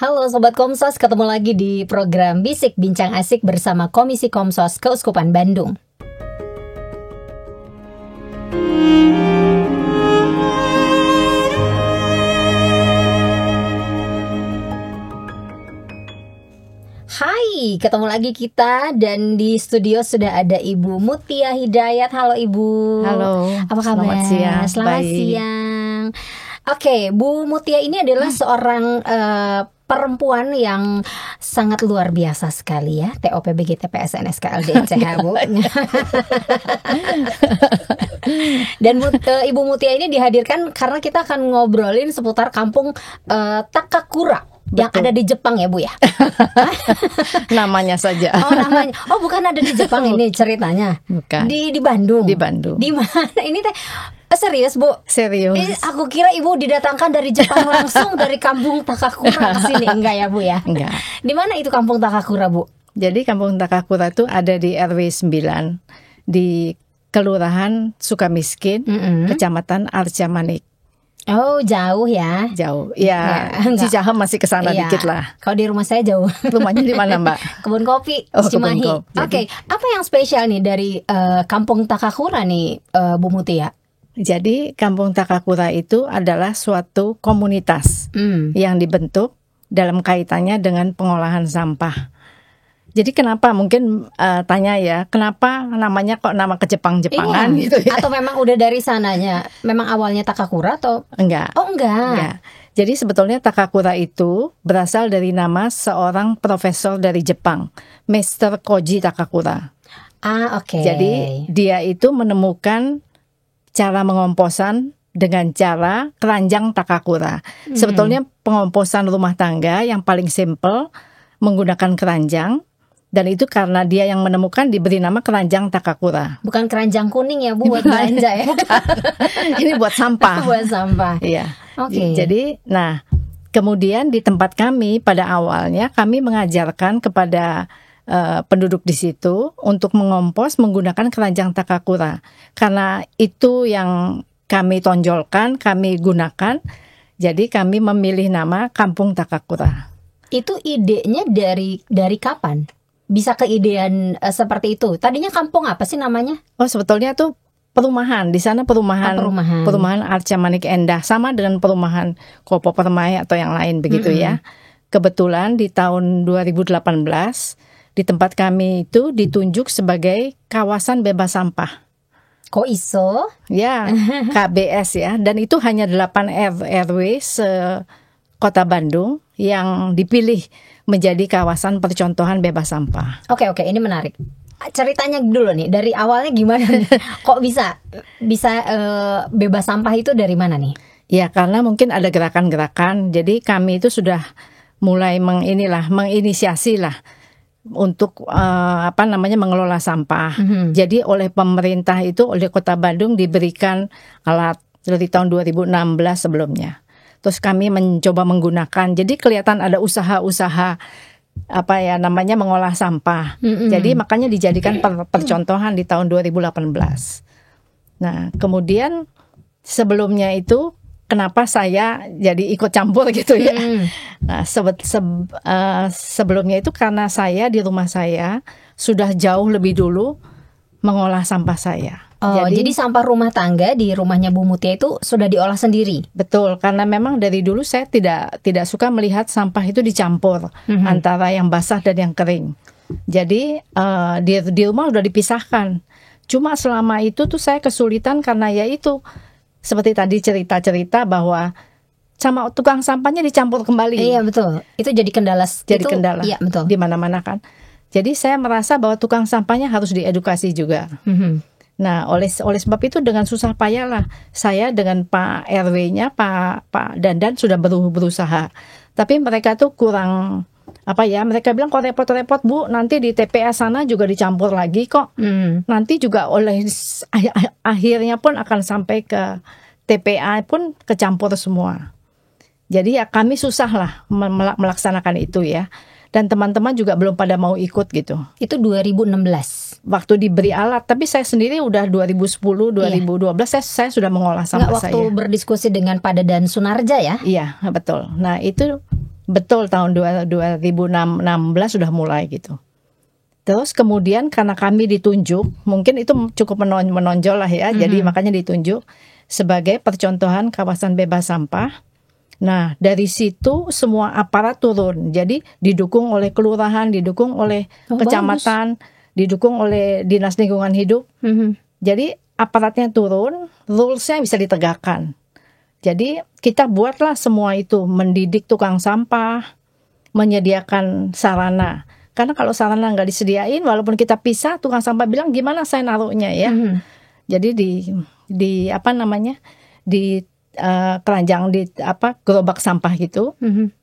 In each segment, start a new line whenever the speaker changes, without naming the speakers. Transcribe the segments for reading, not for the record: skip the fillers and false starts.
Halo Sobat Komsos, ketemu lagi di program Bisik Bincang Asik bersama Komisi Komsos Keuskupan Bandung. Hai, ketemu lagi kita dan di studio sudah ada Ibu Mutia Hidayat. Halo Ibu.
Halo.
Apa kabar?
Selamat siang.
Selamat siang. Oke, Bu Mutia ini adalah seorang perempuan yang sangat luar biasa sekali ya. TOPBG TPSN SKLDCH Bu. Dan Ibu Mutia ini dihadirkan karena kita akan ngobrolin seputar kampung Takakura yang ada di Jepang ya Bu ya.
Namanya saja.
Oh namanya. Oh bukan ada di Jepang ini ceritanya.
Bukan.
Di Bandung.
Di Bandung.
Di mana ini teh? Serius Bu?
Serius.
Aku kira Ibu didatangkan dari Jepang langsung dari kampung Takakura ke sini. Enggak ya Bu ya?
Enggak.
Di mana itu kampung Takakura Bu?
Jadi kampung Takakura itu ada di RW 9 di Kelurahan Sukamiskin, Kecamatan Arca Manik.
Oh jauh ya?
Jauh. Ya, Cicahem masih ke sana dikit lah.
Kalau di rumah saya jauh.
Rumahnya di mana Mbak?
Kebun kopi,
Oh,
Cimahi.
kebun kopi.
Oke, apa yang spesial nih dari kampung Takakura nih Bu Mutia?
Jadi kampung Takakura itu adalah suatu komunitas yang dibentuk dalam kaitannya dengan pengolahan sampah. Jadi kenapa mungkin tanya ya, kenapa namanya kok nama ke-Jepang-Jepangan gitu ya?
Atau memang udah dari sananya? Memang awalnya Takakura atau?
Enggak.
Oh enggak.
Jadi sebetulnya Takakura itu berasal dari nama seorang profesor dari Jepang, Mr. Koji Takakura.
Ah oke.
Jadi dia itu menemukan cara pengomposan dengan cara keranjang Takakura. Sebetulnya pengomposan rumah tangga yang paling simple menggunakan keranjang. Dan itu karena dia yang menemukan diberi nama keranjang Takakura.
Bukan keranjang kuning ya Bu buat belanja ya?
Ini buat sampah.
Buat sampah.
Iya.
Oke.
Jadi, nah, kemudian di tempat kami pada awalnya kami mengajarkan kepada penduduk di situ untuk mengompos menggunakan keranjang Takakura. Karena itu yang kami tonjolkan, kami gunakan. Jadi kami memilih nama Kampung Takakura.
Itu idenya dari kapan? Bisa keidean seperti itu. Tadinya kampung apa sih namanya?
Oh, sebetulnya tuh perumahan. Di sana perumahan Arca Manik Endah sama dengan perumahan Kopo Permai atau yang lain begitu ya. Kebetulan di tahun 2018 di tempat kami itu ditunjuk sebagai kawasan bebas sampah.
Kok iso?
Ya, KBS ya. Dan itu hanya 8 RW se-Kota Bandung yang dipilih menjadi kawasan percontohan bebas sampah.
Oke, ini menarik. Ceritanya dulu nih, dari awalnya gimana nih? Kok bisa bebas sampah itu dari mana nih?
Ya, karena mungkin ada gerakan-gerakan. Jadi kami itu sudah mulai menginisiasi lah untuk mengelola sampah. Jadi oleh pemerintah itu, oleh Kota Bandung diberikan alat dari tahun 2016 sebelumnya. Terus kami mencoba menggunakan. Jadi kelihatan ada usaha-usaha mengolah sampah. Jadi makanya dijadikan percontohan di tahun 2018. Nah, kemudian sebelumnya itu kenapa saya jadi ikut campur gitu ya. Nah, sebelumnya itu karena saya di rumah saya sudah jauh lebih dulu mengolah sampah saya.
Oh, jadi sampah rumah tangga di rumahnya Bu Mutia itu sudah diolah sendiri?
Betul, karena memang dari dulu saya tidak suka melihat sampah itu dicampur antara yang basah dan yang kering. Jadi di rumah udah dipisahkan. Cuma selama itu tuh saya kesulitan karena ya itu seperti tadi cerita-cerita bahwa sama tukang sampahnya dicampur kembali.
Iya betul, itu jadi kendala.
Kendala.
Iya betul.
Di mana-mana kan. Jadi saya merasa bahwa tukang sampahnya harus diedukasi juga. Nah, oleh sebab itu dengan susah payah lah saya dengan Pak RW-nya Pak Dandan sudah berusaha. Tapi mereka tuh kurang mereka bilang kok repot-repot Bu, nanti di TPA sana juga dicampur lagi kok. Nanti juga akhirnya pun akan sampai ke TPA pun kecampur semua. Jadi ya kami susah lah melaksanakan itu ya. Dan teman-teman juga belum pada mau ikut gitu.
Itu 2016.
Waktu diberi alat, tapi saya sendiri udah 2010, 2012 saya sudah mengolah sampah saya.
Waktu berdiskusi dengan Pak Dadan Sunarja ya?
Iya, betul. Nah, itu Betul, tahun 2016 sudah mulai gitu. Terus kemudian karena kami ditunjuk, mungkin itu cukup menonjol lah ya. Jadi makanya ditunjuk sebagai percontohan kawasan bebas sampah. Nah, dari situ semua aparat turun. Jadi didukung oleh kelurahan, didukung oleh kecamatan, didukung oleh Dinas Lingkungan Hidup. Jadi aparatnya turun, rules-nya bisa ditegakkan. Jadi kita buatlah semua itu, mendidik tukang sampah, menyediakan sarana. Karena kalau sarana nggak disediain, walaupun kita pisah, tukang sampah bilang gimana saya naruhnya ya. Jadi di apa namanya, di keranjang, di gerobak sampah gitu,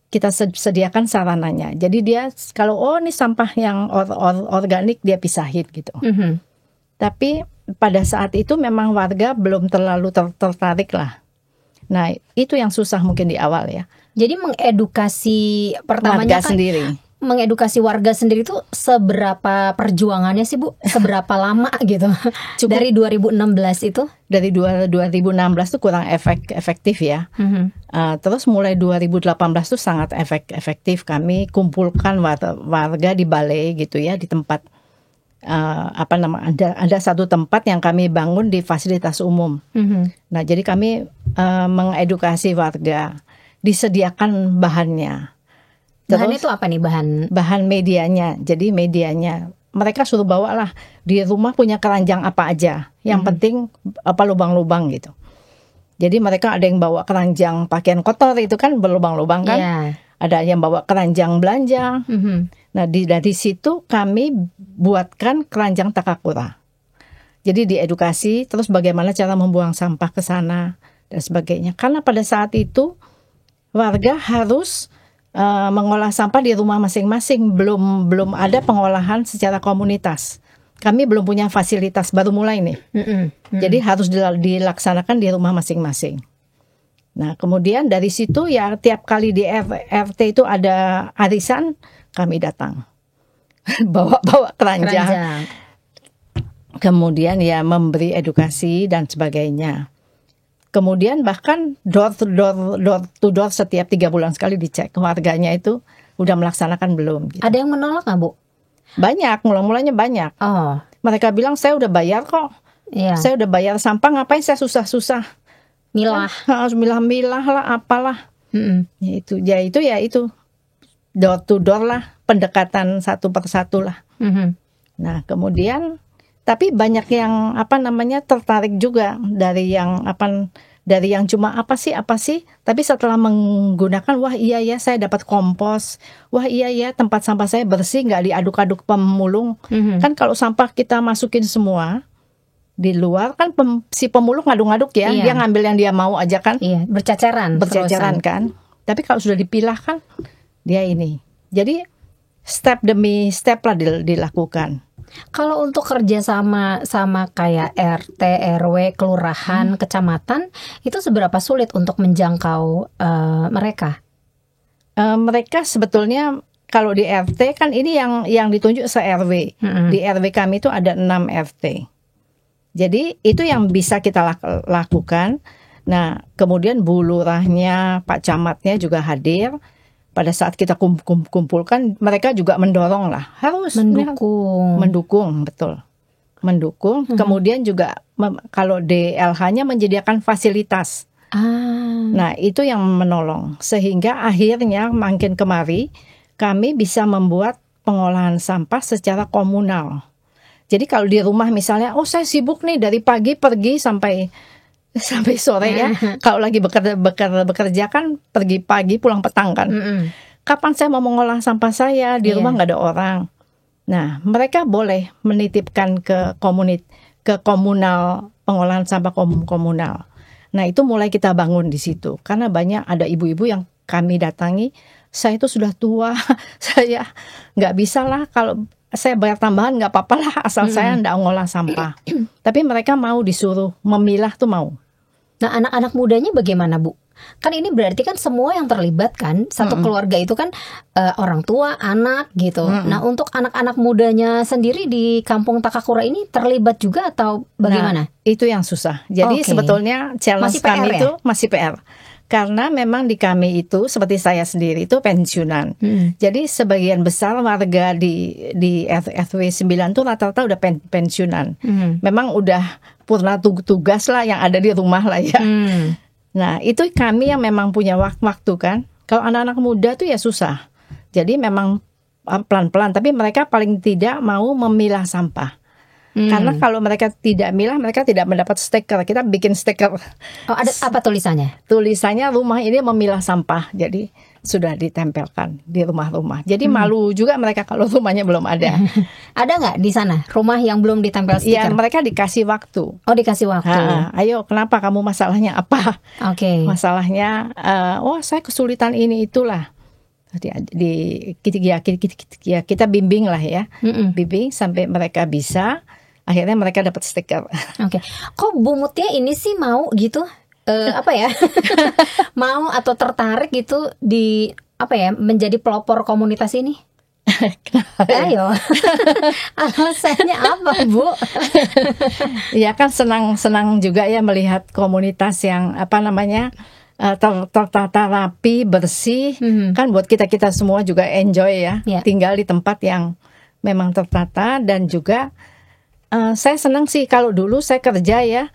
kita sediakan sarananya. Jadi dia kalau ini sampah yang organik dia pisahin gitu. Tapi pada saat itu memang warga belum terlalu tertarik lah. Nah itu yang susah mungkin di awal ya.
Jadi mengedukasi pertamanya
warga sendiri.
Mengedukasi warga sendiri itu seberapa perjuangannya sih Bu? Seberapa lama gitu? Dari 2016 itu?
Dari 2016 itu kurang efektif ya. Terus mulai 2018 itu sangat efektif. Kami kumpulkan warga di balai gitu ya, di tempat ada satu tempat yang kami bangun di fasilitas umum. Nah jadi kami mengedukasi warga, disediakan bahannya.
Bahannya itu apa nih
bahan medianya? Jadi medianya mereka suruh bawa lah, di rumah punya keranjang apa aja. Yang penting lubang-lubang gitu. Jadi mereka ada yang bawa keranjang pakaian kotor itu kan berlubang-lubang kan. Ada yang bawa keranjang belanja. Nah dari situ kami buatkan keranjang takakura. Jadi diedukasi terus bagaimana cara membuang sampah ke sana dan sebagainya. Karena pada saat itu warga harus mengolah sampah di rumah masing-masing, belum ada pengolahan secara komunitas. Kami belum punya fasilitas, baru mulai nih. Jadi harus dilaksanakan di rumah masing-masing. Nah kemudian dari situ ya tiap kali di RT itu ada arisan, kami datang bawa keranjang. Kemudian ya memberi edukasi dan sebagainya. Kemudian bahkan door to door setiap 3 bulan sekali dicek warganya itu udah melaksanakan belum gitu.
Ada yang menolak nggak Bu?
Banyak, mulanya banyak. Mereka bilang saya udah bayar kok. Saya udah bayar sampah, ngapain saya susah-susah
milah.
Harus milah lah apalah. Ya itu door to door lah, pendekatan satu persatu lah. Nah kemudian tapi banyak yang tertarik juga dari yang cuma apa sih, tapi setelah menggunakan wah iya ya saya dapat kompos, wah iya ya tempat sampah saya bersih, nggak diaduk-aduk pemulung. Kan kalau sampah kita masukin semua di luar kan si pemulung ngaduk-ngaduk ya, dia ngambil yang dia mau aja kan, berceceran kan. Tapi kalau sudah dipilah kan dia ini, jadi step demi step lah dilakukan.
Kalau untuk kerja sama kayak RT, RW, kelurahan, kecamatan, itu seberapa sulit untuk menjangkau mereka?
Mereka sebetulnya kalau di RT kan ini yang ditunjuk se-RW. Di RW kami itu ada 6 RT. Jadi itu yang bisa kita lakukan. Nah kemudian Bu Lurahnya, Pak Camatnya juga hadir. Pada saat kita kumpulkan, mereka juga mendorong lah, harus mendukung, betul, mendukung. Kemudian juga kalau DLH-nya menyediakan fasilitas. Nah itu yang menolong, sehingga akhirnya makin kemari kami bisa membuat pengolahan sampah secara komunal. Jadi kalau di rumah misalnya, saya sibuk nih dari pagi pergi sampai sore ya. Kalau lagi bekerja kan pergi pagi pulang petang kan. Kapan saya mau mengolah sampah saya di rumah nggak ada orang. Nah mereka boleh menitipkan ke komunal, pengolahan sampah komunal. Nah itu mulai kita bangun di situ karena banyak ada ibu-ibu yang kami datangi. Saya itu sudah tua, saya nggak bisa lah kalau saya bayar tambahan nggak apa-apa lah asal saya nggak ngolah sampah. Tapi mereka mau disuruh memilah tuh mau.
Nah anak-anak mudanya bagaimana Bu? Kan ini berarti kan semua yang terlibat kan, satu keluarga itu kan orang tua, anak gitu. Nah untuk anak-anak mudanya sendiri di Kampung Takakura ini terlibat juga atau bagaimana?
Nah, itu yang susah. Jadi sebetulnya challenge kami itu masih PR. Karena memang di kami itu seperti saya sendiri itu pensiunan. Jadi sebagian besar warga di RW 9 tuh rata-rata udah pensiunan. Memang udah purna tugas lah yang ada di rumah lah ya. Nah, itu kami yang memang punya waktu kan. Kalau anak-anak muda tuh ya susah. Jadi memang pelan-pelan, tapi mereka paling tidak mau memilah sampah. Karena kalau mereka tidak milah, mereka tidak mendapat stiker. Kita bikin stiker.
Oh, ada apa tulisannya?
Tulisannya rumah ini memilah sampah. Jadi sudah ditempelkan di rumah-rumah. Jadi malu juga mereka kalau rumahnya belum ada.
Ada nggak di sana rumah yang belum ditempel stiker?
Iya, mereka dikasih waktu.
Oh, dikasih waktu.
Ayo, kenapa kamu masalahnya apa?
Oke.
Masalahnya, saya kesulitan ini itulah. Kita bimbing lah ya, bimbing sampai mereka bisa. Akhirnya mereka dapat stiker.
Oke. Kok Bu Mutia ini sih mau gitu? Apa ya? Mau atau tertarik gitu di apa ya? Menjadi pelopor komunitas ini? Ayo. Alasannya apa, Bu?
Ya kan senang juga ya melihat komunitas yang apa namanya? Tertata rapi, bersih. Kan buat kita semua juga enjoy ya. Tinggal di tempat yang memang tertata. Dan juga saya senang sih kalau dulu saya kerja ya,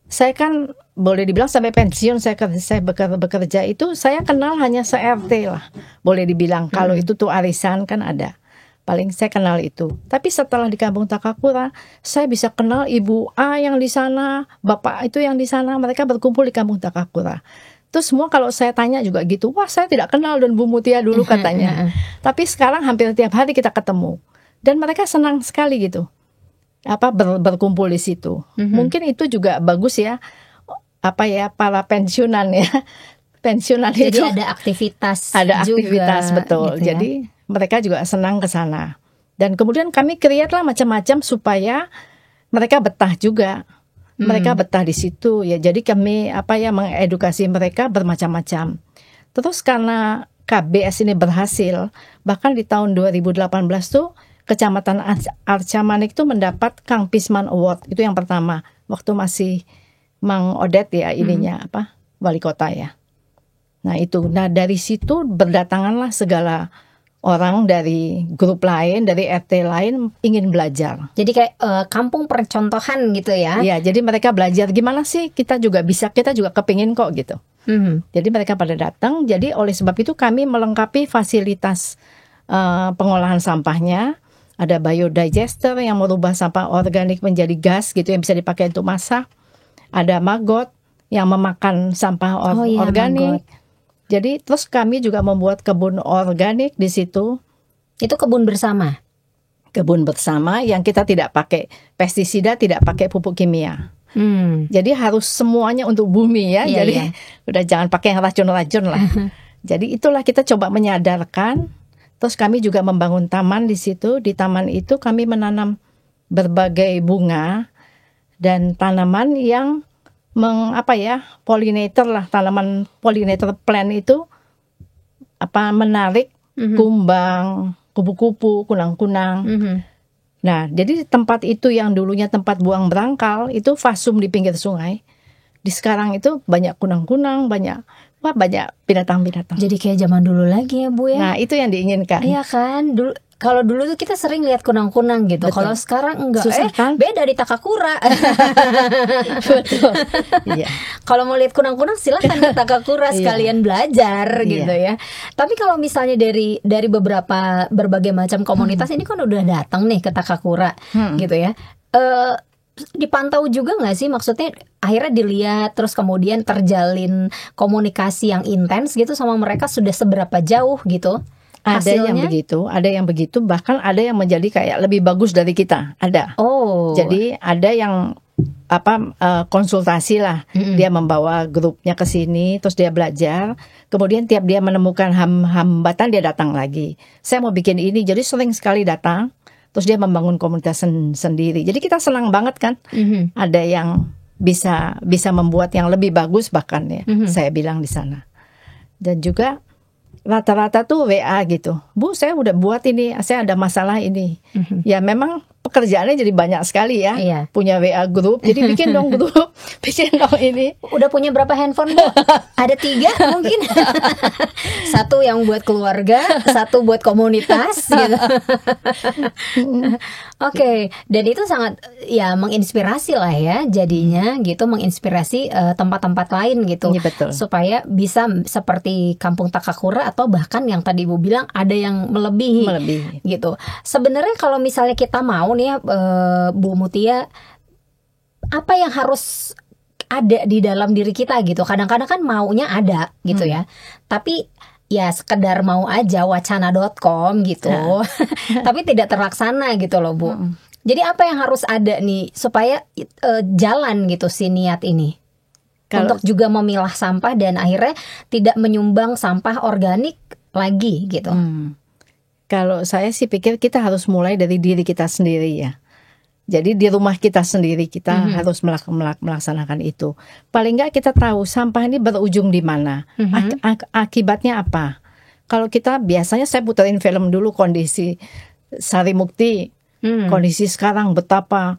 saya kan boleh dibilang sampai pensiun saya bekerja itu saya kenal hanya se-RT lah, boleh dibilang. Kalau itu tuh arisan kan ada, paling saya kenal itu. Tapi setelah di Kampung Takakura, saya bisa kenal Ibu A yang di sana, Bapak itu yang di sana, mereka berkumpul di Kampung Takakura. Terus semua kalau saya tanya juga gitu, wah saya tidak kenal dan Bu Mutia dulu katanya. Tapi sekarang hampir tiap hari kita ketemu dan mereka senang sekali gitu. Berkumpul di situ. Mungkin itu juga bagus ya. Para pensiunan ya. Pensiunan
jadi
itu
ada aktivitas.
Ada aktivitas
juga,
betul.
Gitu ya.
Jadi mereka juga senang ke sana. Dan kemudian kami create lah macam-macam supaya mereka betah juga. Mereka betah di situ ya. Jadi kami mengedukasi mereka bermacam-macam. Terus karena KBS ini berhasil, bahkan di tahun 2018 tuh Kecamatan Arca Manik itu mendapat Kang Pisman Award. Itu yang pertama waktu masih Mang Odet ya wali kota ya. Nah dari situ berdatanganlah segala orang dari grup lain, dari RT lain ingin belajar.
Jadi kayak kampung percontohan gitu ya.
Iya, jadi mereka belajar gimana sih kita juga bisa, kita juga kepingin kok gitu. Jadi mereka pada datang. Jadi oleh sebab itu kami melengkapi fasilitas pengolahan sampahnya. Ada biodigester yang merubah sampah organik menjadi gas gitu yang bisa dipakai untuk masak. Ada maggot yang memakan sampah organik. Maggot. Jadi terus kami juga membuat kebun organik di situ.
Itu kebun bersama?
Kebun bersama yang kita tidak pakai pestisida, tidak pakai pupuk kimia. Jadi harus semuanya untuk bumi ya. Jadi udah jangan pakai yang racun-racun lah. Jadi itulah kita coba menyadarkan. Terus kami juga membangun taman di situ. Di taman itu kami menanam berbagai bunga dan tanaman yang pollinator lah, tanaman pollinator plant itu menarik kumbang, kupu-kupu, kunang-kunang. Nah, jadi tempat itu yang dulunya tempat buang berangkal itu fasum di pinggir sungai. Di sekarang itu banyak kunang-kunang, banyak binatang-binatang.
Jadi kayak zaman dulu lagi ya Bu ya.
Nah itu yang diinginkan.
Iya kan. Kalau dulu tuh kita sering lihat kunang-kunang gitu. Kalau sekarang enggak.
Susah kan?
Beda di Takakura.
Betul. Iya.
Kalau mau lihat kunang-kunang silahkan ke Takakura sekalian belajar gitu ya. Tapi kalau misalnya dari berbagai macam komunitas ini kan udah datang nih ke Takakura gitu ya. Dipantau juga nggak sih, maksudnya akhirnya dilihat terus kemudian terjalin komunikasi yang intens gitu sama mereka, sudah seberapa jauh gitu hasilnya?
Ada yang begitu, bahkan ada yang menjadi kayak lebih bagus dari kita, ada. Jadi ada yang konsultasi lah, dia membawa grupnya ke sini, terus dia belajar, kemudian tiap dia menemukan hambatan dia datang lagi. Saya mau bikin ini, jadi sering sekali datang. Terus dia membangun komunitas sendiri. Jadi kita senang banget kan. Ada yang bisa membuat yang lebih bagus bahkan ya. Saya bilang di sana. Dan juga rata-rata tuh WA gitu. Bu, saya udah buat ini. Saya ada masalah ini. Ya memang pekerjaannya jadi banyak sekali ya.
Iya.
Punya WA grup, jadi bikin dong grup, bikin dong ini.
Udah punya berapa handphone, Bu? Ada 3 mungkin. Satu yang buat keluarga, satu buat komunitas gitu. Oke, dan itu sangat ya menginspirasi lah ya jadinya gitu, menginspirasi tempat-tempat lain gitu.
Iya, betul.
Supaya bisa seperti Kampung Takakura atau bahkan yang tadi Ibu bilang ada yang melebihi gitu. Sebenarnya kalau misalnya kita mau nih ya, Bu Mutia, apa yang harus ada di dalam diri kita gitu. Kadang-kadang kan maunya ada gitu ya. Tapi ya sekedar mau aja wacana.com gitu. Tapi tidak terlaksana gitu loh, Bu. Jadi apa yang harus ada nih supaya jalan gitu si niat ini? Untuk juga memilah sampah dan akhirnya tidak menyumbang sampah organik lagi gitu.
Kalau saya sih pikir kita harus mulai dari diri kita sendiri ya. Jadi di rumah kita sendiri kita harus melaksanakan itu. Paling nggak kita tahu sampah ini berujung di mana, akibatnya apa. Kalau kita biasanya saya puterin film dulu kondisi Sari Mukti, kondisi sekarang betapa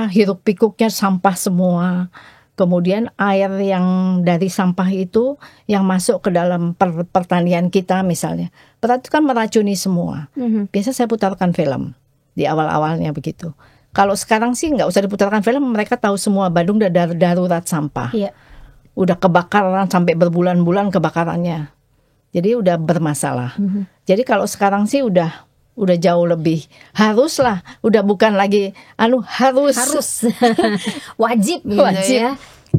hiruk pikuknya sampah semua. Kemudian air yang dari sampah itu yang masuk ke dalam pertanian kita misalnya, berarti kan meracuni semua. Biasa saya putarkan film di awal-awalnya begitu. Kalau sekarang sih nggak usah diputarkan film, mereka tahu semua Bandung udah darurat sampah.
Iya.
Udah kebakaran sampai berbulan-bulan kebakarannya. Jadi udah bermasalah. Jadi kalau sekarang sih udah jauh lebih haruslah, udah bukan lagi harus
wajib gitu ya.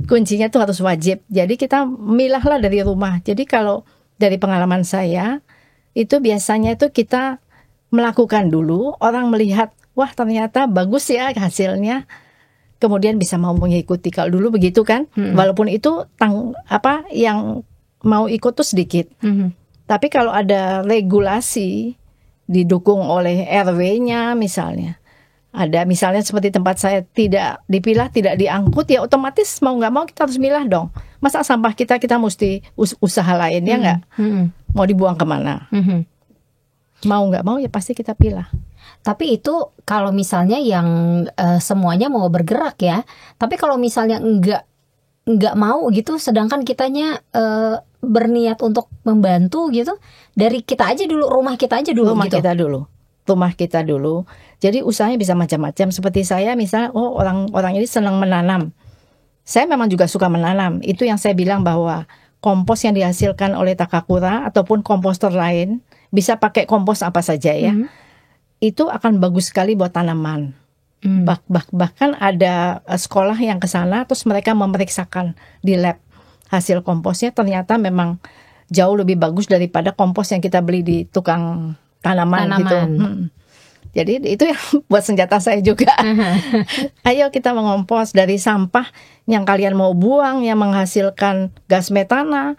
Kuncinya tuh harus wajib. Jadi kita milahlah dari rumah. Jadi kalau dari pengalaman saya itu biasanya itu kita melakukan dulu, orang melihat wah ternyata bagus ya hasilnya, kemudian bisa mau mengikuti. Kalau dulu begitu kan, walaupun itu yang mau ikut tuh sedikit. Tapi kalau ada regulasi didukung oleh RW-nya misalnya, ada misalnya seperti tempat saya tidak dipilah, tidak diangkut, ya otomatis mau nggak mau kita harus milah dong. Masa sampah kita mesti usaha lain ya nggak? Mau dibuang kemana? Mau nggak mau ya pasti kita pilah.
Tapi itu kalau misalnya yang semuanya mau bergerak ya. Tapi kalau misalnya nggak mau gitu, sedangkan kitanya berniat untuk membantu gitu, dari kita aja dulu, rumah kita aja dulu. Rumah kita dulu. Jadi usahanya bisa macam-macam. Seperti saya misalnya, orang ini senang menanam. Saya memang juga suka menanam. Itu yang saya bilang bahwa kompos yang dihasilkan oleh Takakura ataupun komposter lain, bisa pakai kompos apa saja ya. Itu akan bagus sekali buat tanaman. Bahkan ada sekolah yang ke sana terus mereka memeriksakan di lab hasil komposnya, ternyata memang jauh lebih bagus daripada kompos yang kita beli di tukang tanaman. Gitu. Jadi itu yang buat senjata saya juga. Ayo kita mengompos dari sampah yang kalian mau buang, yang menghasilkan gas metana,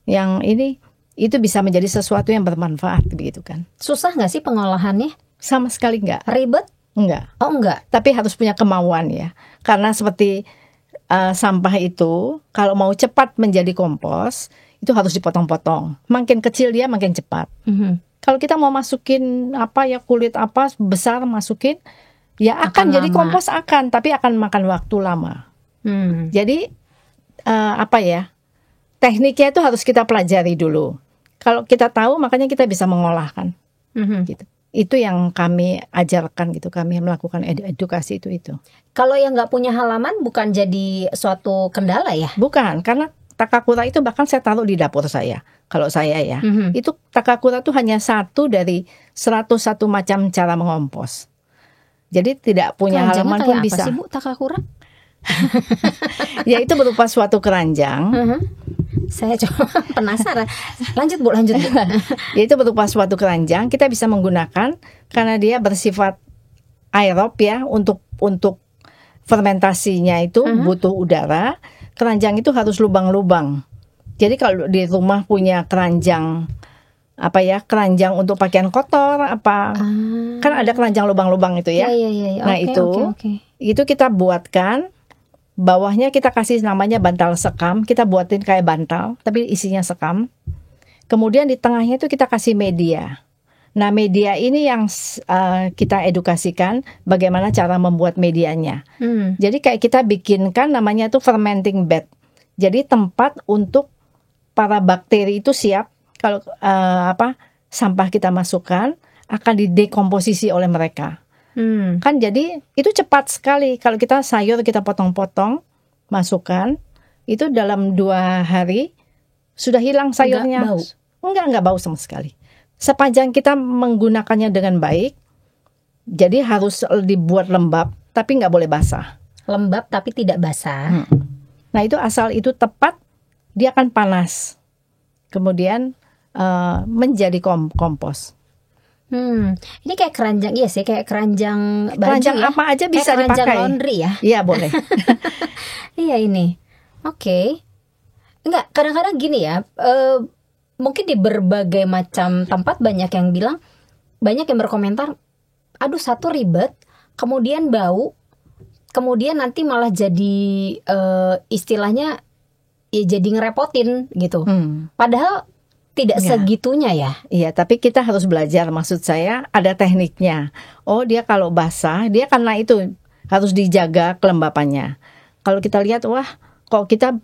yang ini itu bisa menjadi sesuatu yang bermanfaat begitu kan. Susah nggak sih pengolahannya?
Sama sekali nggak.
Ribet?
Enggak.
Oh enggak.
Tapi harus punya kemauan ya. Karena seperti sampah itu kalau mau cepat menjadi kompos itu harus dipotong-potong. Makin kecil dia makin cepat. Kalau kita mau masukin kulit besar masukin, ya akan jadi lama. Kompos tapi akan makan waktu lama. Jadi tekniknya itu harus kita pelajari dulu. Kalau kita tahu makanya kita bisa mengolahkan. Gitu. Itu yang kami ajarkan gitu, kami melakukan edukasi itu.
Kalau yang nggak punya halaman bukan jadi suatu kendala ya?
Bukan, karena Takakura itu bahkan saya taruh di dapur saya. Kalau saya ya, itu Takakura itu hanya satu dari 101 macam cara mengompos. Jadi tidak punya halaman pun bisa.
Apa sih Bu Takakura?
Ya itu berupa suatu keranjang.
Saya coba penasaran. Lanjut Bu.
Itu berupa suatu keranjang. Kita bisa menggunakan karena dia bersifat aerob ya, untuk fermentasinya itu butuh udara. Keranjang itu harus lubang-lubang. Jadi kalau di rumah punya keranjang keranjang untuk pakaian kotor kan ada keranjang lubang-lubang itu ya.
Iya.
Nah, itu kita buatkan. Bawahnya kita kasih namanya bantal sekam. Kita buatin kayak bantal, tapi isinya sekam. Kemudian di tengahnya itu kita kasih media. Nah, media ini yang kita edukasikan bagaimana cara membuat medianya. Jadi kayak kita bikinkan namanya tuh fermenting bed. Jadi tempat untuk para bakteri itu siap kalau sampah kita masukkan akan didekomposisi oleh mereka. Kan jadi itu cepat sekali. Kalau kita sayur kita potong-potong, masukkan, itu dalam 2 hari sudah hilang sayurnya. Enggak bau sama sekali. Sepanjang kita menggunakannya dengan baik, jadi harus dibuat lembab, tapi nggak boleh basah.
Lembab tapi tidak basah.
Nah itu asal itu tepat, dia akan panas. Kemudian menjadi kompos.
Ini kayak keranjang, iya sih, kayak keranjang baju
keranjang
ya.
Apa aja bisa
kayak
dipakai.
Keranjang laundry ya.
Iya boleh.
Iya ini, oke. Enggak, kadang-kadang gini ya. Mungkin di berbagai macam tempat banyak yang bilang, banyak yang berkomentar, aduh satu ribet, kemudian bau, kemudian nanti malah jadi istilahnya ya jadi ngerepotin gitu. Padahal tidak segitunya ya.
Iya, tapi kita harus belajar. Maksud saya ada tekniknya. Oh dia kalau basah, dia karena itu harus dijaga kelembapannya. Kalau kita lihat, wah kok kita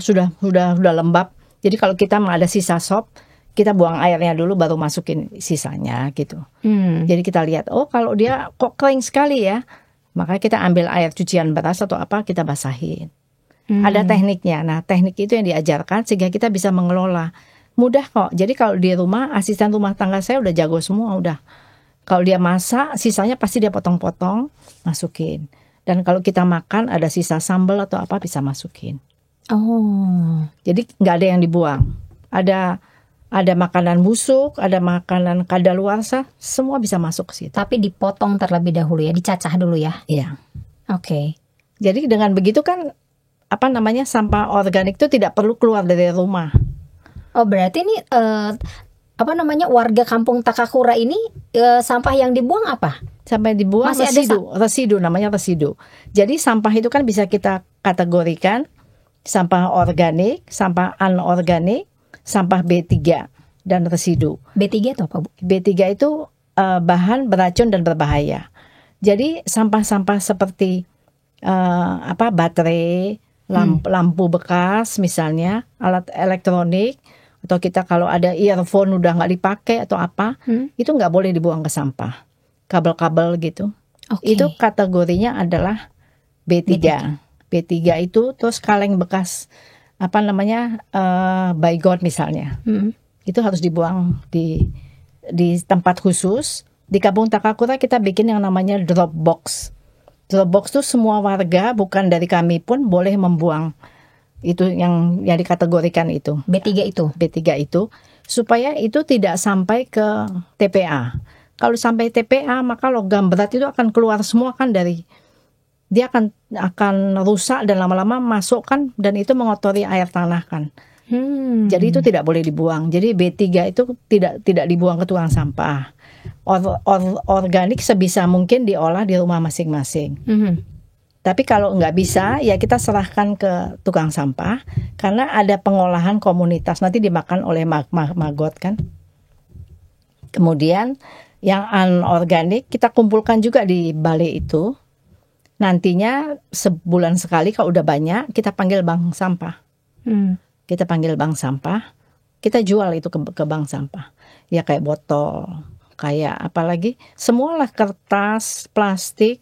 sudah lembab. Jadi kalau kita ada sisa sop, kita buang airnya dulu baru masukin sisanya gitu. Jadi kita lihat, oh kalau dia kok kering sekali ya, maka kita ambil air cucian beras atau apa, kita basahin. Ada tekniknya. Nah teknik itu yang diajarkan sehingga kita bisa mengelola. Mudah kok. Jadi kalau di rumah, asisten rumah tangga saya udah jago semua udah. Kalau dia masak, sisanya pasti dia potong-potong, masukin. Dan kalau kita makan ada sisa sambal atau apa bisa masukin.
Oh,
jadi nggak ada yang dibuang. Ada makanan busuk, ada makanan kadaluarsa, semua bisa masuk ke situ.
Tapi dipotong terlebih dahulu ya, dicacah dulu ya.
Iya.
Oke.
Jadi dengan begitu kan sampah organik itu tidak perlu keluar dari rumah.
Oh berarti ini warga kampung Takakura ini sampah yang dibuang apa?
Sampah yang dibuang
masih
residu namanya residu. Jadi sampah itu kan bisa kita kategorikan sampah organik, sampah anorganik, sampah B3 dan residu.
B3 itu apa, Bu?
B3 itu bahan beracun dan berbahaya. Jadi sampah-sampah seperti baterai, lampu bekas misalnya, alat elektronik, atau kita kalau ada earphone udah nggak dipakai atau apa, itu nggak boleh dibuang ke sampah. Kabel-kabel gitu.
Okay.
Itu kategorinya adalah B3. B3 itu terus kaleng bekas baygon misalnya. Itu harus dibuang di tempat khusus. Di Kampung Takakura kita bikin yang namanya drop box. Drop box itu semua warga bukan dari kami pun boleh membuang itu yang dikategorikan itu.
B3 itu
supaya itu tidak sampai ke TPA. Kalau sampai TPA maka logam berat itu akan keluar semua kan dia akan rusak dan lama-lama masuk kan, dan itu mengotori air tanah kan. Jadi itu tidak boleh dibuang. Jadi B3 itu tidak dibuang ke tukang sampah. Organik sebisa mungkin diolah di rumah masing-masing. Tapi kalau nggak bisa ya kita serahkan ke tukang sampah karena ada pengolahan komunitas, nanti dimakan oleh maggot kan. Kemudian yang anorganik kita kumpulkan juga di balai itu. Nantinya sebulan sekali kalau udah banyak kita panggil bank sampah. Kita panggil bank sampah, kita jual itu ke bank sampah. Ya kayak botol, kayak apalagi semualah, kertas, plastik,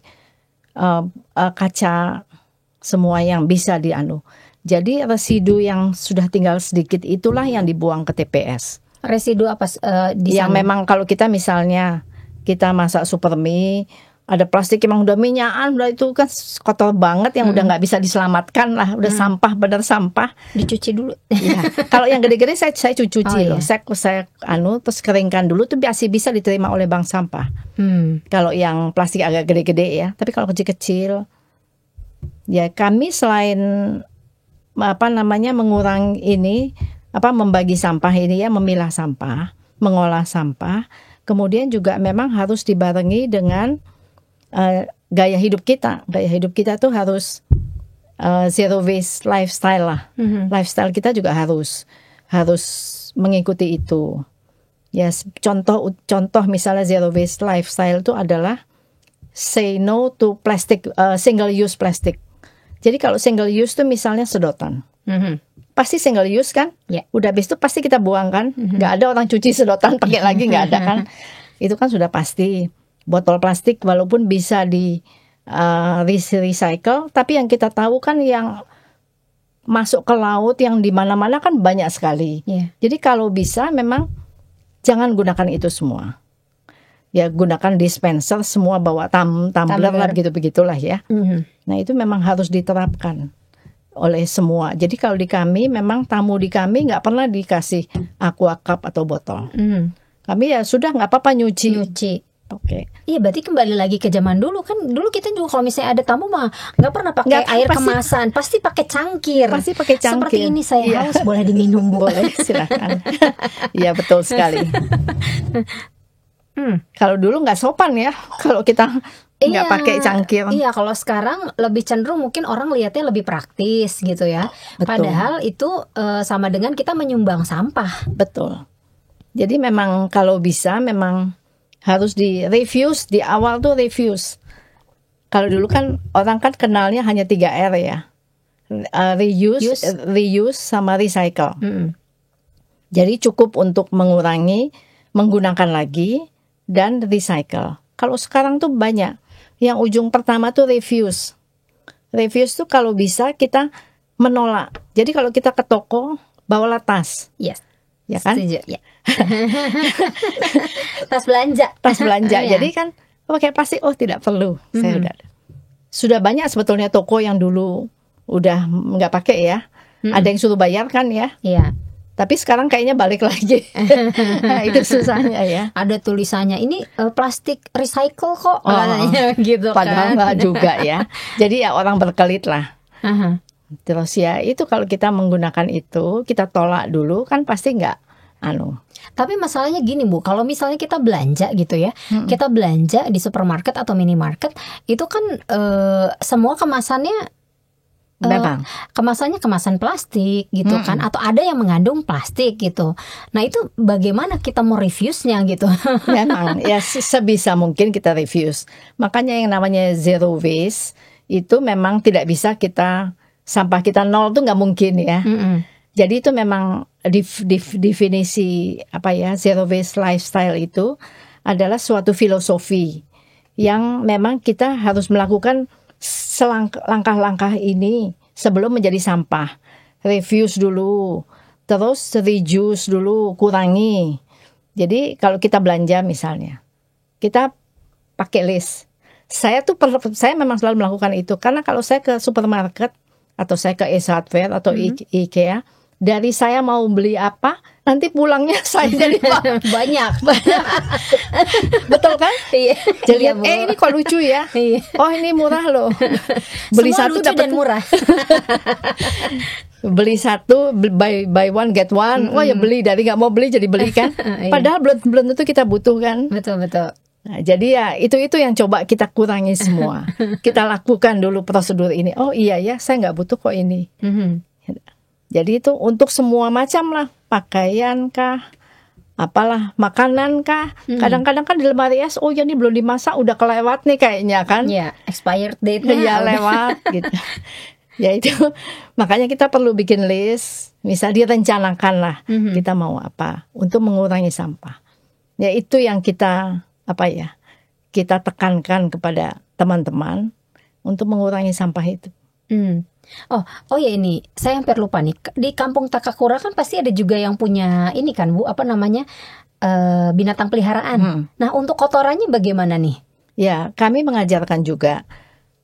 kaca, semua yang bisa dianu. Jadi residu yang sudah tinggal sedikit itulah yang dibuang ke TPS.
Residu apa di
yang
sana?
memang kalau kita misalnya kita masak super mie, ada plastik yang udah minyakan, udah itu kan kotor banget yang udah nggak bisa diselamatkan lah, udah sampah, benar sampah.
Dicuci dulu.
Ya. Kalau yang gede-gede saya cuci loh.
Iya.
Saya terus keringkan dulu tuh masih bisa diterima oleh bank sampah. Kalau yang plastik agak gede-gede ya, tapi kalau kecil-kecil ya kami selain mengurangi ini membagi sampah ini ya, memilah sampah, mengolah sampah, kemudian juga memang harus dibarengi dengan gaya hidup kita. Gaya hidup kita tuh harus zero waste lifestyle lah. Lifestyle kita juga harus mengikuti itu. Yes, contoh misalnya zero waste lifestyle itu adalah say no to plastic, single use plastic. Jadi kalau single use tuh misalnya sedotan, pasti single use kan, udah habis itu pasti kita buang kan, nggak ada orang cuci sedotan pakai lagi, nggak ada kan, itu kan sudah pasti. Botol plastik walaupun bisa di recycle, tapi yang kita tahu kan yang masuk ke laut yang di mana-mana kan banyak sekali. Jadi kalau bisa memang jangan gunakan itu semua. Ya gunakan dispenser, semua bawa tumbler lah begitulah ya. Nah itu memang harus diterapkan oleh semua. Jadi kalau di kami memang tamu di kami nggak pernah dikasih aqua cup atau botol. Kami ya sudah nggak apa-apa nyuci. Oke.
Iya berarti kembali lagi ke zaman dulu kan. Dulu kita juga kalau misalnya ada tamu mah nggak pernah pakai air kemasan, pasti pakai cangkir.
Pasti pakai cangkir.
Seperti ini saya haus, boleh diminum Bu?
Boleh, silakan. Iya betul sekali. Kalau dulu nggak sopan ya, kalau kita nggak pakai cangkir.
Iya, kalau sekarang lebih cenderung mungkin orang lihatnya lebih praktis gitu ya. Betul. Padahal itu sama dengan kita menyumbang sampah.
Betul. Jadi memang kalau bisa memang harus di refuse di awal tuh refuse. Kalau dulu kan orang kan kenalnya hanya 3R ya, reuse sama recycle. Jadi cukup untuk mengurangi, menggunakan lagi dan recycle. Kalau sekarang tuh banyak. Yang ujung pertama tuh refuse. Refuse tuh kalau bisa kita menolak. Jadi kalau kita ke toko bawalah tas.
Yes.
Ya kan?
Setuju, ya. Tas belanja.
Jadi kan pakai plastik, oh tidak perlu. Saya sudah banyak sebetulnya toko yang dulu udah nggak pakai ya. Ada yang suruh bayar kan ya.
Iya.
Tapi sekarang kayaknya balik lagi. Itu susahnya ya.
Ada tulisannya ini plastik recycle kok katanya gitu
padahal
kan.
Nggak juga ya. Jadi ya orang berkelit lah. Terus ya itu kalau kita menggunakan itu kita tolak dulu kan pasti nggak
Tapi masalahnya gini Bu, kalau misalnya kita belanja gitu ya, kita belanja di supermarket atau minimarket itu kan semua kemasannya kemasannya kemasan plastik gitu kan, atau ada yang mengandung plastik gitu. Nah itu bagaimana kita mau refuse-nya gitu?
Memang ya sebisa mungkin kita refuse. Makanya yang namanya zero waste itu memang tidak bisa kita sampah kita nol tuh nggak mungkin ya. Jadi itu memang definisi zero waste lifestyle itu adalah suatu filosofi yang memang kita harus melakukan langkah-langkah ini sebelum menjadi sampah. Refuse dulu, terus reduce dulu, kurangi. Jadi kalau kita belanja misalnya, kita pakai list. Saya memang selalu melakukan itu karena kalau saya ke supermarket atau saya ke Ace Hardware atau IKEA, dari saya mau beli apa, nanti pulangnya saya jadi
banyak.
Betul kan?
Iya.
Jadi ini kok lucu ya. Oh ini murah loh. Beli
semua
satu
lucu
dapat
dan murah.
Beli satu buy one get one. Wah ya beli, dari nggak mau beli jadi beli kan. Padahal belum tentu kita butuh kan.
Betul.
Nah, jadi ya itu yang coba kita kurangi semua. Kita lakukan dulu prosedur ini. Oh iya ya, saya nggak butuh kok ini. Jadi itu untuk semua macam lah, pakaian kah, apalah, makanan kah. Kadang-kadang kan di lemari es, oh ya ini belum dimasak, udah kelewat nih kayaknya kan.
Iya, expired date-nya.
Ya lewat gitu. Ya itu, makanya kita perlu bikin list, misal direncanakan lah, kita mau apa untuk mengurangi sampah. Ya itu yang kita kita tekankan kepada teman-teman untuk mengurangi sampah itu.
Oh ya ini saya hampir lupa nih, di Kampung Takakura kan pasti ada juga yang punya ini kan Bu, binatang peliharaan. Nah untuk kotorannya bagaimana nih?
Ya kami mengajarkan juga.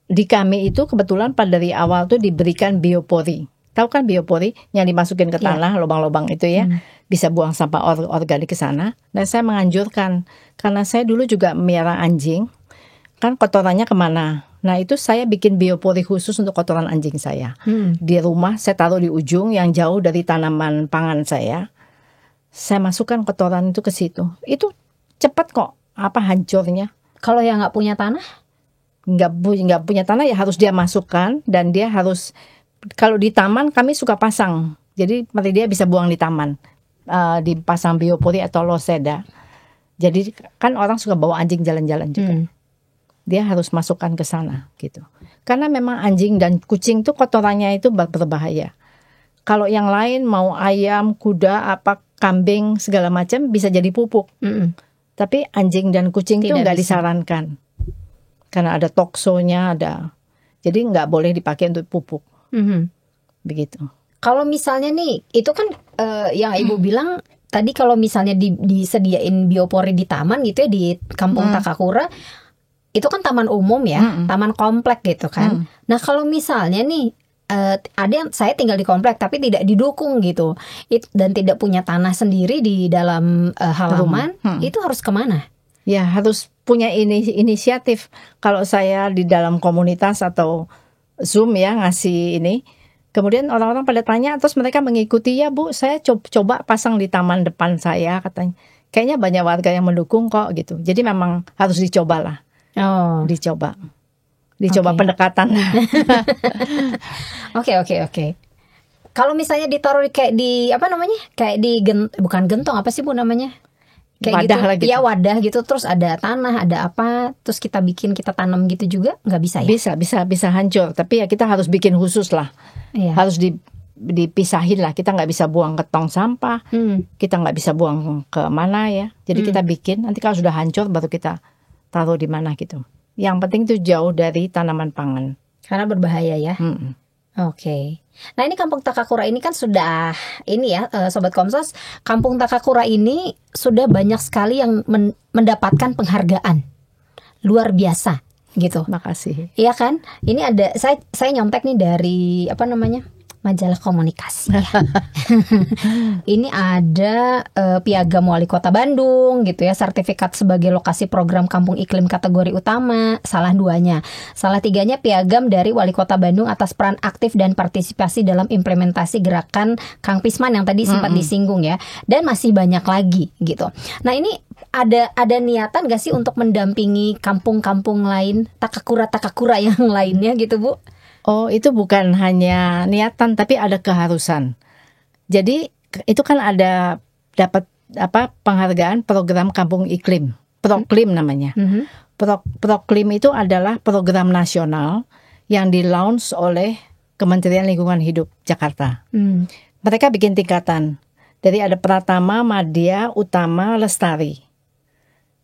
Di kami itu kebetulan pada dari awal tuh diberikan biopori. Tahu kan biopori yang dimasukin ke tanah, lubang-lubang itu ya, bisa buang sampah organik ke sana. Dan saya menganjurkan karena saya dulu juga melihara anjing, kan kotorannya kemana? Nah itu saya bikin biopori khusus untuk kotoran anjing saya. Di rumah saya taruh di ujung yang jauh dari tanaman pangan saya. Saya masukkan kotoran itu ke situ. Itu cepat kok hancurnya.
Kalau yang nggak punya tanah?
Nggak punya tanah ya harus dia masukkan, dan dia harus, kalau di taman kami suka pasang. Jadi dia bisa buang di taman. dipasang biopori atau loseda. Jadi kan orang suka bawa anjing jalan-jalan juga. Dia harus masukkan ke sana gitu. Karena memang anjing dan kucing tuh kotorannya itu berbahaya. Kalau yang lain mau ayam, kuda, kambing segala macam bisa jadi pupuk. Tapi anjing dan kucing itu nggak disarankan. Karena ada toksonya, ada. Jadi nggak boleh dipakai untuk pupuk. Begitu.
Kalau misalnya nih, itu kan yang Ibu bilang tadi kalau misalnya disediain biopori di taman gitu ya, di Kampung Takakura, itu kan taman umum ya, taman komplek gitu kan. Nah kalau misalnya nih ada yang saya tinggal di komplek tapi tidak didukung gitu, dan tidak punya tanah sendiri di dalam halaman, itu harus kemana?
Ya harus punya inisiatif. Kalau saya di dalam komunitas atau Zoom ya ngasih ini, kemudian orang-orang pada tanya, terus mereka mengikuti, ya Bu, saya coba pasang di taman depan saya, katanya. Kayaknya banyak warga yang mendukung kok gitu. Jadi memang harus dicobalah. Dicoba pendekatan. Oke.
Kalau misalnya ditaruh kayak di apa namanya, kayak di bukan gentong, apa sih Bu namanya, kayak
wadah
gitu.
Lah gitu
ya wadah gitu, terus ada tanah, ada apa, terus kita tanam gitu juga nggak bisa ya?
Bisa hancur, tapi ya kita harus bikin khusus lah. Harus dipisahin lah. Kita nggak bisa buang ke tong sampah, kita nggak bisa buang ke mana ya. Jadi kita bikin, nanti kalau sudah hancur baru kita taruh di mana gitu. Yang penting itu jauh dari tanaman pangan.
Karena berbahaya ya. Oke. Nah ini Kampung Takakura ini kan sudah ini ya, Sobat Komsos, Kampung Takakura ini sudah banyak sekali yang mendapatkan penghargaan luar biasa gitu.
Makasih.
Iya kan? Ini ada saya nyontek nih dari apa namanya, majalah komunikasi. Ini ada Piagam Wali Kota Bandung gitu ya, sertifikat sebagai lokasi program kampung iklim kategori utama, salah 2-nya. Salah 3-nya Piagam dari Wali Kota Bandung atas peran aktif dan partisipasi dalam implementasi gerakan Kang Pisman yang tadi sempat disinggung ya. Dan masih banyak lagi gitu. Nah ini ada niatan gak sih untuk mendampingi kampung-kampung lain, Takakura yang lainnya gitu Bu?
Oh, itu bukan hanya niatan tapi ada keharusan. Jadi itu kan ada dapat penghargaan program kampung iklim, Proklim namanya. Proklim itu adalah program nasional yang di-launch oleh Kementerian Lingkungan Hidup Jakarta. Mereka bikin tingkatan. Jadi ada Pratama, Madya, Utama, Lestari.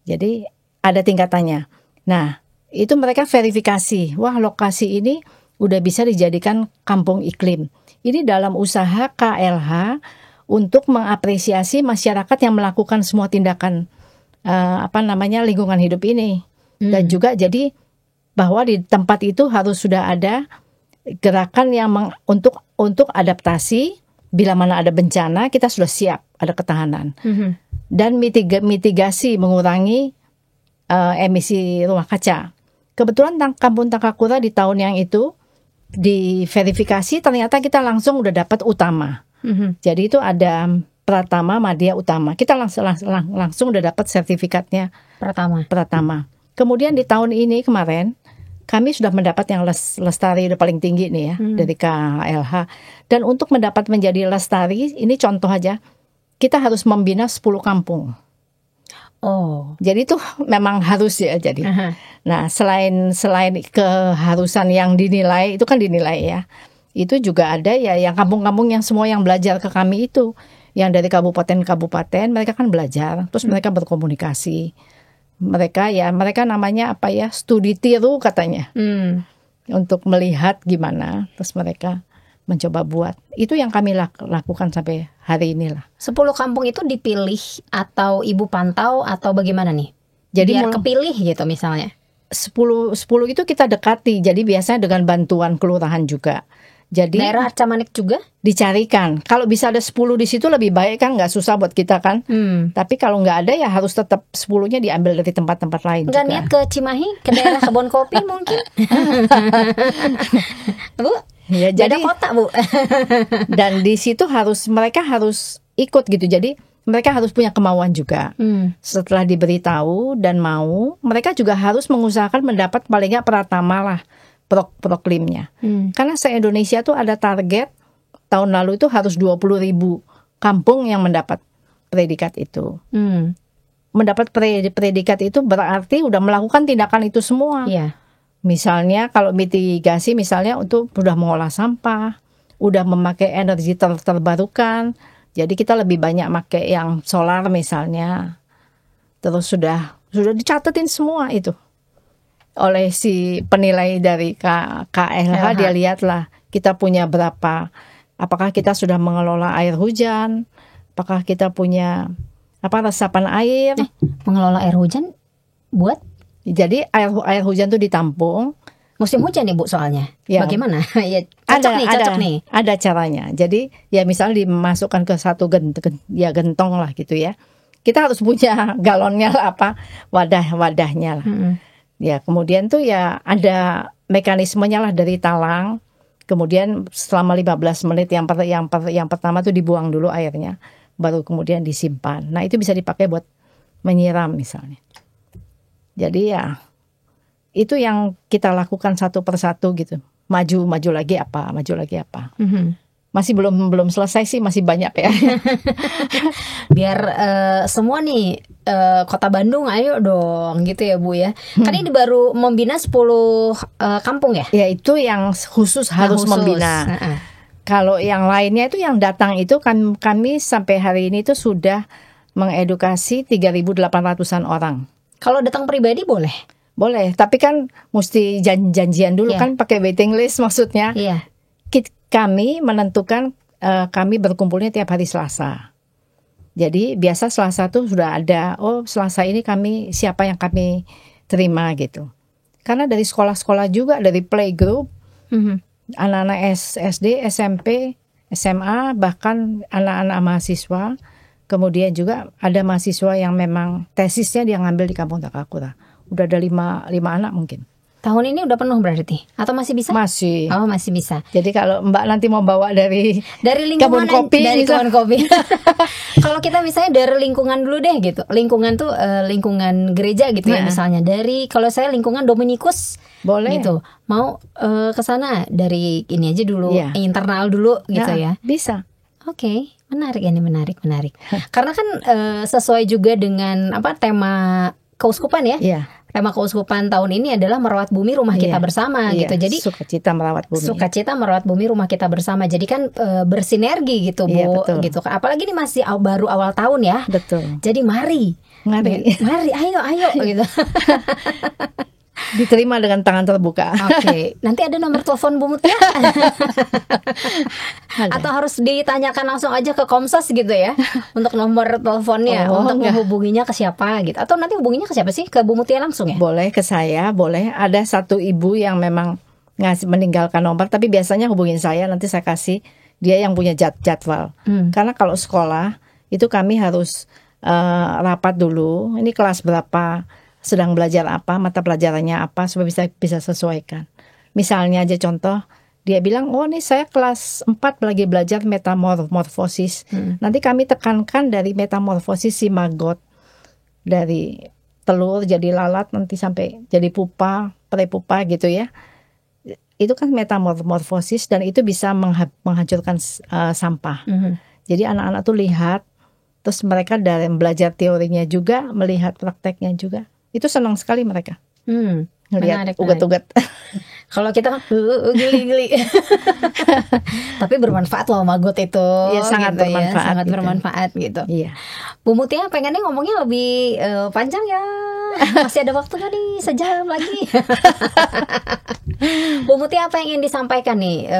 Jadi ada tingkatannya. Nah, itu mereka verifikasi. Wah, lokasi ini udah bisa dijadikan kampung iklim. Ini dalam usaha KLH untuk mengapresiasi masyarakat yang melakukan semua tindakan lingkungan hidup ini. Dan juga jadi bahwa di tempat itu harus sudah ada gerakan yang untuk adaptasi. Bila mana ada bencana kita sudah siap, ada ketahanan. Dan mitigasi mengurangi emisi rumah kaca. Kebetulan Kampung Takakura di tahun yang itu diverifikasi, ternyata kita langsung udah dapat Utama. Jadi itu ada Pratama, Madya, Utama. Kita langsung udah dapat sertifikatnya Pratama. Kemudian di tahun ini kemarin kami sudah mendapat yang Lestari udah paling tinggi nih ya dari KLH. Dan untuk mendapat menjadi Lestari, ini contoh aja, kita harus membina 10 kampung.
Oh,
jadi itu memang harus ya jadi. Nah, selain keharusan yang dinilai, itu kan dinilai ya. Itu juga ada ya yang kampung-kampung yang semua yang belajar ke kami itu, yang dari kabupaten mereka kan belajar, terus mereka berkomunikasi. Mereka namanya apa ya? Studi tiru katanya. Untuk melihat gimana, terus mereka mencoba buat. Itu yang kami lakukan sampai hari inilah.
10 kampung itu dipilih atau Ibu pantau atau bagaimana nih?
Jadi
biar kepilih gitu misalnya.
10 itu kita dekati. Jadi biasanya dengan bantuan kelurahan juga. Jadi
daerah Camanik juga
dicarikan. Kalau bisa ada 10 di situ lebih baik kan, nggak susah buat kita kan. Tapi kalau nggak ada ya harus tetap 10-nya diambil dari tempat-tempat lain.
Nggak niat ke Cimahi, ke daerah Kebon Kopi mungkin. Bu, ya, jadi kota Bu.
Dan di situ mereka harus ikut gitu. Jadi mereka harus punya kemauan juga. Setelah diberitahu dan mau, mereka juga harus mengusahakan mendapat paling nggak Pratama lah. Proklimnya. Karena se-Indonesia tuh ada target tahun lalu itu harus 20.000 kampung yang mendapat predikat itu. Mendapat predikat itu berarti udah melakukan tindakan itu semua.
Iya.
Misalnya kalau mitigasi, misalnya untuk udah mengolah sampah, udah memakai energi terbarukan. Jadi kita lebih banyak pakai yang solar misalnya. Terus sudah dicatetin semua itu oleh si penilai dari KLH. Dia lihatlah kita punya berapa, apakah kita sudah mengelola air hujan, apakah kita punya resapan air.
Mengelola air hujan buat?
Jadi air hujan tuh ditampung.
Musim hujan nih Bu soalnya.
Ya.
Bagaimana? Ya, cocok nih.
Ada caranya. Jadi ya misalnya dimasukkan ke satu gentong lah gitu ya. Kita harus punya galonnya lah, wadahnya lah. Ya kemudian tuh ya ada mekanismenya lah dari talang. Kemudian selama 15 menit yang pertama tuh dibuang dulu airnya, baru kemudian disimpan. Nah itu bisa dipakai buat menyiram misalnya. Jadi ya itu yang kita lakukan satu persatu gitu. Maju lagi apa. Masih belum selesai sih, masih banyak ya.
Biar semua nih Kota Bandung ayo dong gitu ya Bu ya. Kan ini baru membina 10 kampung ya?
Ya itu yang khusus harus membina. Kalau yang lainnya itu yang datang itu kami sampai hari ini itu sudah mengedukasi 3.800-an orang.
Kalau datang pribadi boleh?
Boleh, tapi kan mesti janjian dulu kan, pakai waiting list maksudnya. Kami menentukan kami berkumpulnya tiap hari Selasa. Jadi biasa Selasa tuh sudah ada, Selasa ini siapa yang kami terima gitu. Karena dari sekolah-sekolah juga, dari playgroup, anak-anak SD, SMP, SMA, bahkan anak-anak mahasiswa. Kemudian juga ada mahasiswa yang memang tesisnya dia ngambil di Kampung Takakura. Udah ada 5 anak mungkin.
Tahun ini udah penuh berarti? Atau masih bisa?
Masih.
Oh masih bisa.
Jadi kalau Mbak nanti mau bawa dari
lingkungan
kopi,
dari kebun kopi. Kalau kita misalnya dari lingkungan dulu deh gitu. Lingkungan tuh lingkungan gereja gitu ya misalnya. Dari kalau saya lingkungan Dominikus. Boleh. Gitu. Mau ke sana dari ini aja dulu, internal dulu gitu ya.
Bisa.
Oke. Menarik ini, menarik. Karena kan sesuai juga dengan tema keuskupan ya.
Iya.
Tema keuskupan tahun ini adalah merawat bumi rumah kita bersama gitu. Jadi
sukacita merawat bumi.
Sukacita merawat bumi rumah kita bersama. Jadi kan bersinergi gitu Bu, gitu. Apalagi ini masih baru awal tahun ya.
Betul.
Jadi mari, ayo gitu.
Diterima dengan tangan terbuka.
Oke. Nanti ada nomor telepon Bu Mutia? Atau harus ditanyakan langsung aja ke Komsos gitu ya, untuk nomor teleponnya, untuk menghubunginya ke siapa gitu. Atau nanti hubunginya ke siapa sih? Ke Bu Mutia langsung ya?
Boleh ke saya, boleh. Ada satu ibu yang memang meninggalkan nomor, tapi biasanya hubungin saya, nanti saya kasih dia yang punya jadwal. Karena kalau sekolah itu kami harus rapat dulu. Ini kelas berapa? Sedang belajar apa, mata pelajarannya apa, supaya bisa sesuaikan. Misalnya aja contoh, dia bilang, nih saya kelas 4 lagi belajar metamorfosis. Nanti kami tekankan dari metamorfosis si maggot, dari telur jadi lalat, nanti sampai jadi pupa, prepupa gitu ya. Itu kan metamorfosis, dan itu bisa menghancurkan sampah. Jadi anak-anak tuh lihat, terus mereka dari belajar teorinya juga, melihat prakteknya juga. Itu senang sekali mereka ngelihat ugat-ugat.
Kalau kita geli-geli. Tapi bermanfaat loh maggot itu.
Iya, sangat
gitu
bermanfaat.
Sangat bermanfaat gitu.
Iya.
Bu Mutia pengennya ngomongnya lebih panjang ya. Masih ada waktu nggak nih? Sejam lagi. Bu Mutia apa yang ingin disampaikan nih?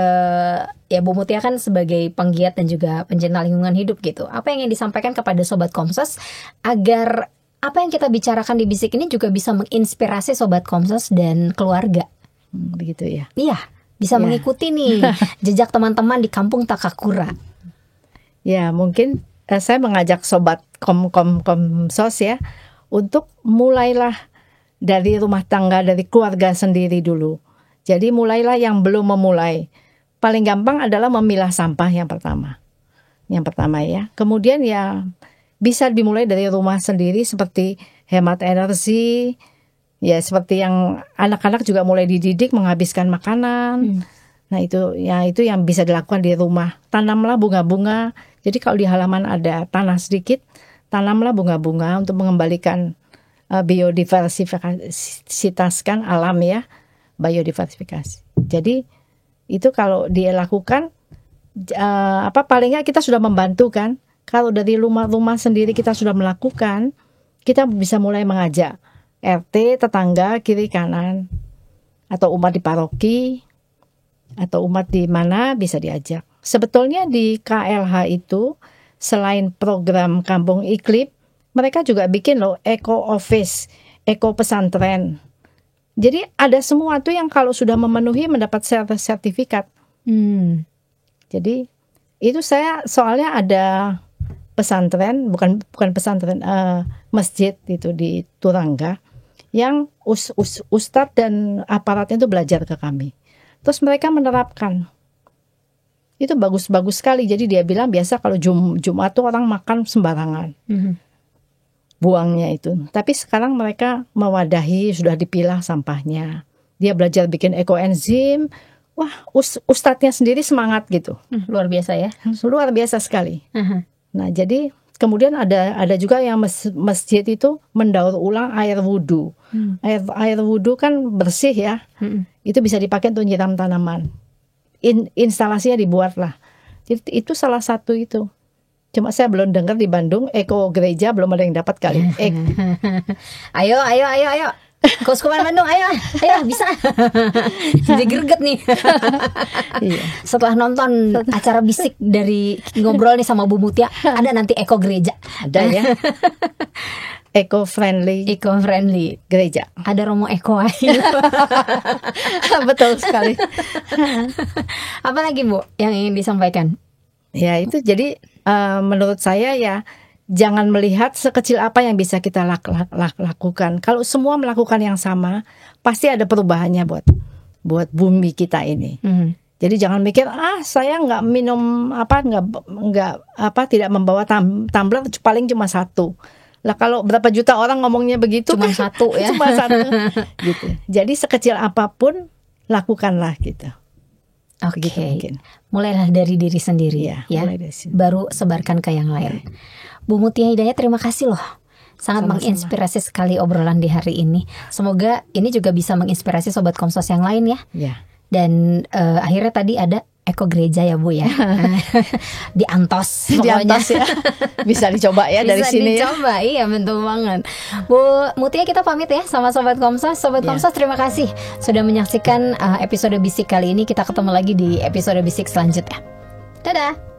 Ya Bu Mutia kan sebagai penggiat dan juga pencinta lingkungan hidup gitu. Apa yang ingin disampaikan kepada Sobat Komsos agar apa yang kita bicarakan di Bisik ini juga bisa menginspirasi Sobat Komsos dan keluarga?
Begitu ya?
Iya, bisa mengikuti nih jejak teman-teman di Kampung Takakura.
Ya, mungkin saya mengajak Sobat Komsos ya, untuk mulailah dari rumah tangga, dari keluarga sendiri dulu. Jadi mulailah yang belum memulai. Paling gampang adalah memilah sampah yang pertama. Yang pertama ya. Kemudian ya bisa dimulai dari rumah sendiri, seperti hemat energi, ya seperti yang anak-anak juga mulai dididik menghabiskan makanan. Nah itu yang bisa dilakukan di rumah. Tanamlah bunga-bunga. Jadi kalau di halaman ada tanah sedikit, tanamlah bunga-bunga untuk mengembalikan biodiversitas kan alam ya, biodiversifikasi. Jadi itu kalau dia lakukan, paling nggak kita sudah membantu kan. Kalau dari rumah sendiri kita sudah melakukan, kita bisa mulai mengajak RT, tetangga, kiri kanan, atau umat di paroki, atau umat di mana bisa diajak. Sebetulnya di KLH itu selain program Kampung Iklim, mereka juga bikin loh eco office, eco pesantren. Jadi ada semua tuh yang kalau sudah memenuhi mendapat sertifikat. Jadi itu saya soalnya ada pesantren, bukan pesantren, masjid itu di Turangga yang ustadz dan aparatnya itu belajar ke kami. Terus mereka menerapkan. Itu bagus-bagus sekali. Jadi dia bilang biasa kalau Jumat tuh orang makan sembarangan. Buangnya itu. Tapi sekarang mereka mewadahi, sudah dipilah sampahnya. Dia belajar bikin ekoenzim. Wah, ustadznya sendiri semangat gitu.
Luar biasa ya.
Luar biasa sekali. Nah, jadi kemudian ada juga yang masjid itu mendaur ulang air wudhu. Air wudhu kan bersih ya. Itu bisa dipakai untuk nyiram tanaman. Instalasinya dibuat lah. Jadi itu salah satu itu. Cuma saya belum dengar di Bandung eko gereja belum ada yang dapat kali.
Ayo. Keuskupan Bandung, ayo bisa. Jadi greget nih.
Iya.
Setelah nonton acara bisik dari ngobrol nih sama Bu Mutia, ada nanti eko gereja.
Ada ya. Eco friendly gereja.
Ada Romo Eko.
Betul sekali.
Apa lagi Bu yang ingin disampaikan?
Ya itu jadi menurut saya ya jangan melihat sekecil apa yang bisa kita lakukan. Kalau semua melakukan yang sama, pasti ada perubahannya buat bumi kita ini. Jadi jangan mikir saya nggak minum tidak membawa tumbler paling cuma satu. Lah kalau berapa juta orang ngomongnya begitu
cuma
kan,
satu ya.
Cuma satu gitu. Jadi sekecil apapun lakukanlah gitu.
Oke. Mulailah dari diri sendiri ya. Baru sebarkan ke yang lain. Bu Mutia Hidayat, terima kasih loh. Sangat
Sama-sama.
menginspirasi sekali obrolan di hari ini. Semoga ini juga bisa menginspirasi sobat Komsos yang lain ya. Dan akhirnya tadi ada eko gereja ya Bu ya. Di Antos pokoknya.
Di Antos ya. Bisa dicoba ya dari sini.
Bisa dicoba, iya betul banget. Bu Mutia, kita pamit ya sama sobat Komsos. Sobat Komsos, terima kasih sudah menyaksikan episode Bisik kali ini. Kita ketemu lagi di episode Bisik selanjutnya. Dadah.